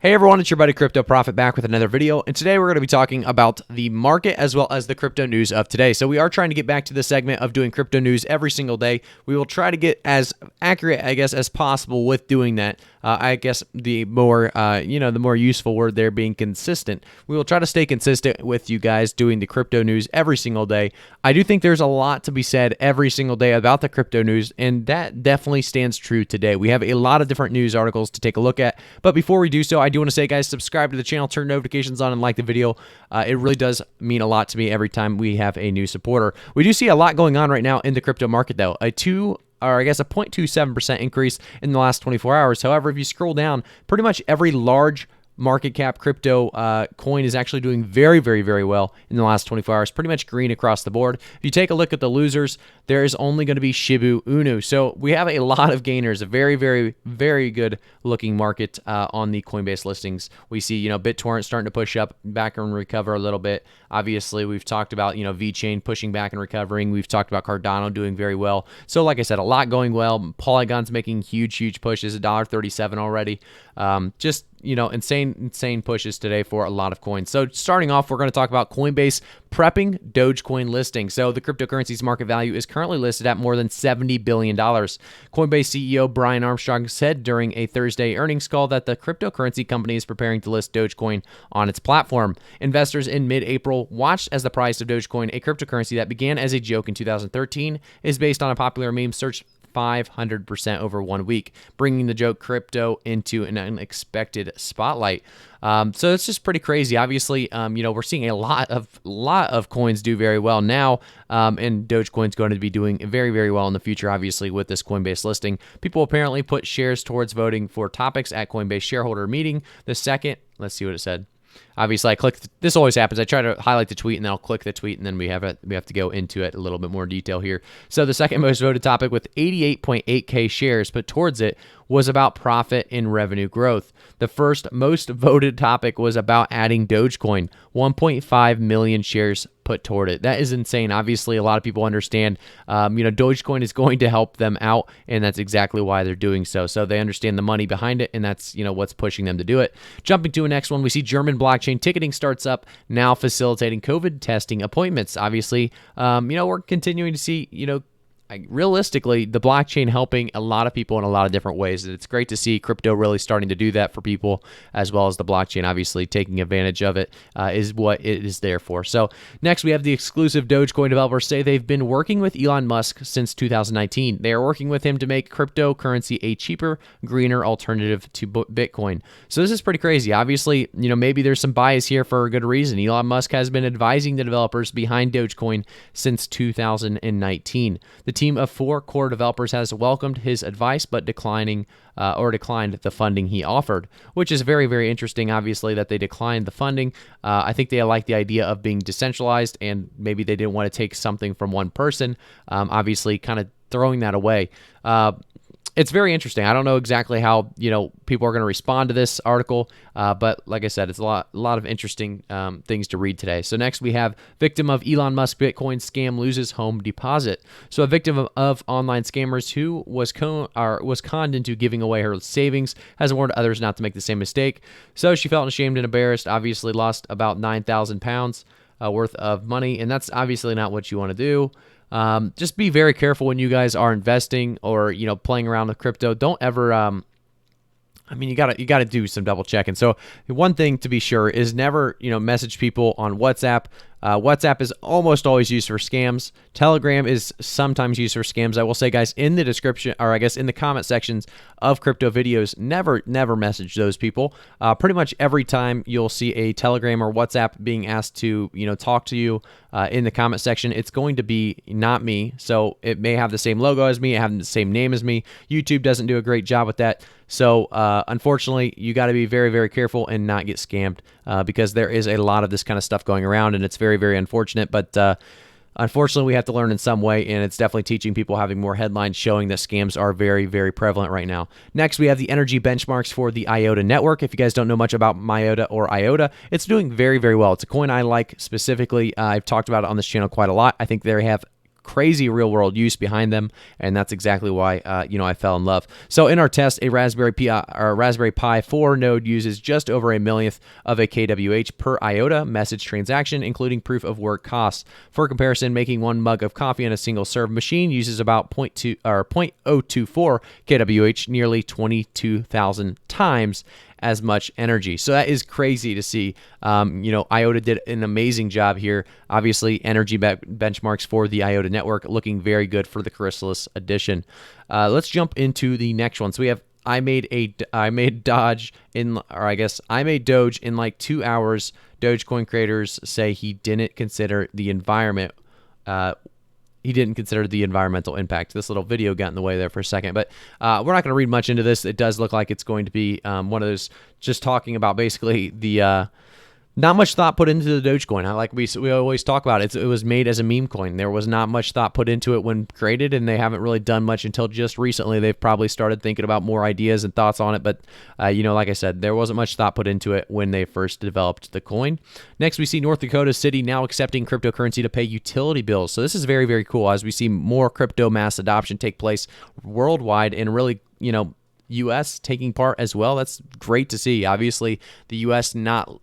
Hey everyone, it's your buddy Crypto Profit back with another video, and today we're going to be talking about the market as well as the crypto news of today. So we are trying to get back to the segment of doing crypto news every single day. We will try to get as accurate, as possible with doing that. I guess the more, the more useful word there being consistent. We will try to stay consistent with you guys doing the crypto news every single day. I do think there's a lot to be said every single day about the crypto news, and that definitely stands true today. We have a lot of different news articles to take a look at, but before we do so, I do want to say, guys, subscribe to the channel, turn notifications on, and like the video. It really does mean a lot to me every time we have a new supporter. We do see a lot going on right now in the crypto market, though. A 0.27% increase in the last 24 hours. However, if you scroll down, pretty much every large market cap crypto coin is actually doing very, very, very well in the last 24 hours. Pretty much green across the board. If you take a look at the losers, there is only going to be Shiba Inu. So we have a lot of gainers. A very, very, very good looking market on the Coinbase listings. We see, BitTorrent starting to push up back and recover a little bit. Obviously, we've talked about, VeChain pushing back and recovering. We've talked about Cardano doing very well. So like I said, a lot going well. Polygon's making huge pushes, $1.37 already. Just insane pushes today for a lot of coins. So starting off, we're going to talk about Coinbase prepping Dogecoin listing. So the cryptocurrency's market value is currently listed at more than $70 billion. Coinbase CEO Brian Armstrong said during a Thursday earnings call that the cryptocurrency company is preparing to list Dogecoin on its platform. Investors in mid-April watched as the price of Dogecoin, a cryptocurrency that began as a joke in 2013, is based on a popular meme, surged 500% over 1 week, bringing the joke crypto into an unexpected spotlight. So it's just pretty crazy. Obviously, we're seeing a lot of coins do very well now, and Dogecoin's going to be doing very, very well in the future, obviously, with this Coinbase listing. People apparently put shares towards voting for topics at Coinbase shareholder meeting. The second, let's see what it said. Obviously, I clicked. This always happens. I try to highlight the tweet, and then I'll click the tweet, and then we have to go into it a little bit more detail here. So the second most voted topic with 88.8K shares put towards it was about profit and revenue growth. The first most voted topic was about adding Dogecoin, 1.5 million shares put toward it. That is insane. Obviously, a lot of people understand, Dogecoin is going to help them out, and that's exactly why they're doing so. So they understand the money behind it, and that's, what's pushing them to do it. Jumping to a next one, we see German blockchain ticketing starts up, now facilitating COVID testing appointments. Obviously, we're continuing to see, realistically, the blockchain helping a lot of people in a lot of different ways. And it's great to see crypto really starting to do that for people, as well as the blockchain obviously taking advantage of it is what it is there for. So next, we have the exclusive Dogecoin developers say they've been working with Elon Musk since 2019. They are working with him to make cryptocurrency a cheaper, greener alternative to Bitcoin. So this is pretty crazy. Obviously, maybe there's some bias here for a good reason. Elon Musk has been advising the developers behind Dogecoin since 2019. The team of 4 core developers has welcomed his advice, but declined the funding he offered, which is very, very interesting, obviously, that they declined the funding. I think they like the idea of being decentralized, and maybe they didn't want to take something from one person, obviously kind of throwing that away. It's very interesting. I don't know exactly how people are going to respond to this article, but like I said, it's a lot of interesting things to read today. So next we have victim of Elon Musk Bitcoin scam loses home deposit. So a victim of online scammers who was conned into giving away her savings has warned others not to make the same mistake. So she felt ashamed and embarrassed. Obviously lost about 9,000 pounds worth of money, and that's obviously not what you want to do. Just be very careful when you guys are investing or, playing around with crypto. Don't ever, you gotta do some double checking. So one thing to be sure is never, message people on WhatsApp. WhatsApp is almost always used for scams. Telegram is sometimes used for scams. I will say, guys, in the description, or I guess in the comment sections of crypto videos, never message those people. Pretty much every time you'll see a Telegram or WhatsApp being asked to, talk to you in the comment section, it's going to be not me. So it may have the same logo as me, it have the same name as me. YouTube doesn't do a great job with that. So unfortunately, you got to be very, very careful and not get scammed because there is a lot of this kind of stuff going around, and it's very, very unfortunate. But unfortunately, we have to learn in some way, and it's definitely teaching people, having more headlines showing that scams are very, very prevalent right now. Next, we have the energy benchmarks for the IOTA network. If you guys don't know much about MIOTA or IOTA, it's doing very, very well. It's a coin I like specifically. I've talked about it on this channel quite a lot. I think they have crazy real world use behind them, and that's exactly why I fell in love. So in our test, a Raspberry Pi 4 node uses just over a millionth of a kWh per IOTA message transaction, including proof of work costs. For comparison, making 1 mug of coffee on a single serve machine uses about 0.024 kWh, nearly 22,000 times as much energy. So that is crazy to see. IOTA did an amazing job here. Obviously, energy benchmarks for the IOTA network looking very good for the Chrysalis edition. Let's jump into the next one. So we have I made Doge in like 2 hours. Dogecoin creators say he didn't consider the environment. He didn't consider the environmental impact. This little video got in the way there for a second, but we're not going to read much into this. It does look like it's going to be one of those just talking about basically the not much thought put into the Dogecoin. Like we always talk about it. It was made as a meme coin. There was not much thought put into it when created, and they haven't really done much until just recently. They've probably started thinking about more ideas and thoughts on it, but like I said, there wasn't much thought put into it when they first developed the coin. Next, we see North Dakota City now accepting cryptocurrency to pay utility bills. So this is very, very cool as we see more crypto mass adoption take place worldwide, and really, U.S. taking part as well. That's great to see. Obviously, the U.S. not,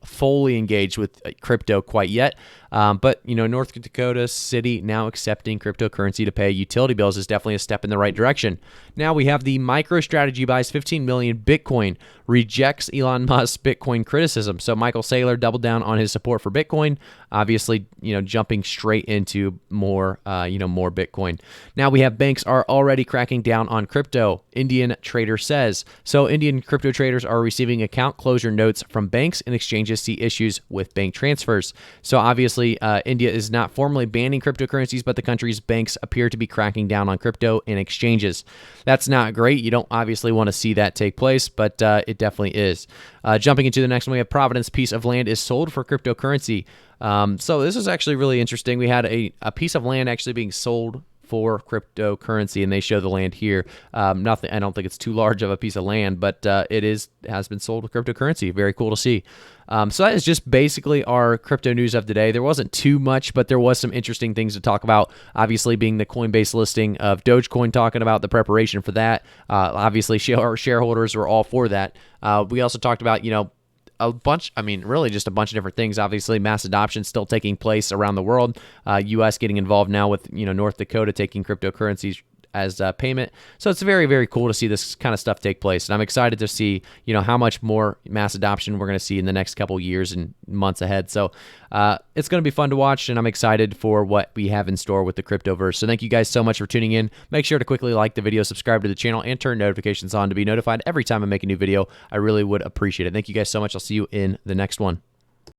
fully engaged with crypto quite yet. But North Dakota City now accepting cryptocurrency to pay utility bills is definitely a step in the right direction. Now we have the MicroStrategy buys 15 million Bitcoin, rejects Elon Musk's Bitcoin criticism. So Michael Saylor doubled down on his support for Bitcoin, obviously, jumping straight into more Bitcoin. Now we have banks are already cracking down on crypto, Indian trader says. So Indian crypto traders are receiving account closure notes from banks, and exchanges see issues with bank transfers. So obviously, India is not formally banning cryptocurrencies, but the country's banks appear to be cracking down on crypto and exchanges. That's not great. You don't obviously want to see that take place, but it definitely is. Jumping into the next one, we have Providence piece of land is sold for cryptocurrency. So this is actually really interesting. We had a piece of land actually being sold for cryptocurrency, and they show the land here. Nothing. I don't think it's too large of a piece of land, but it has been sold with cryptocurrency. Very cool to see. So that is just basically our crypto news of today. There wasn't too much, but there was some interesting things to talk about. Obviously, being the Coinbase listing of Dogecoin, talking about the preparation for that. Obviously, our shareholders were all for that. We also talked about, really just a bunch of different things. Obviously, mass adoption still taking place around the world. U.S. getting involved now with, North Dakota taking cryptocurrencies as payment. So it's very, very cool to see this kind of stuff take place. And I'm excited to see, how much more mass adoption we're going to see in the next couple years and months ahead. So it's going to be fun to watch, and I'm excited for what we have in store with the cryptoverse. So thank you guys so much for tuning in. Make sure to quickly like the video, subscribe to the channel, and turn notifications on to be notified every time I make a new video. I really would appreciate it. Thank you guys so much. I'll see you in the next one.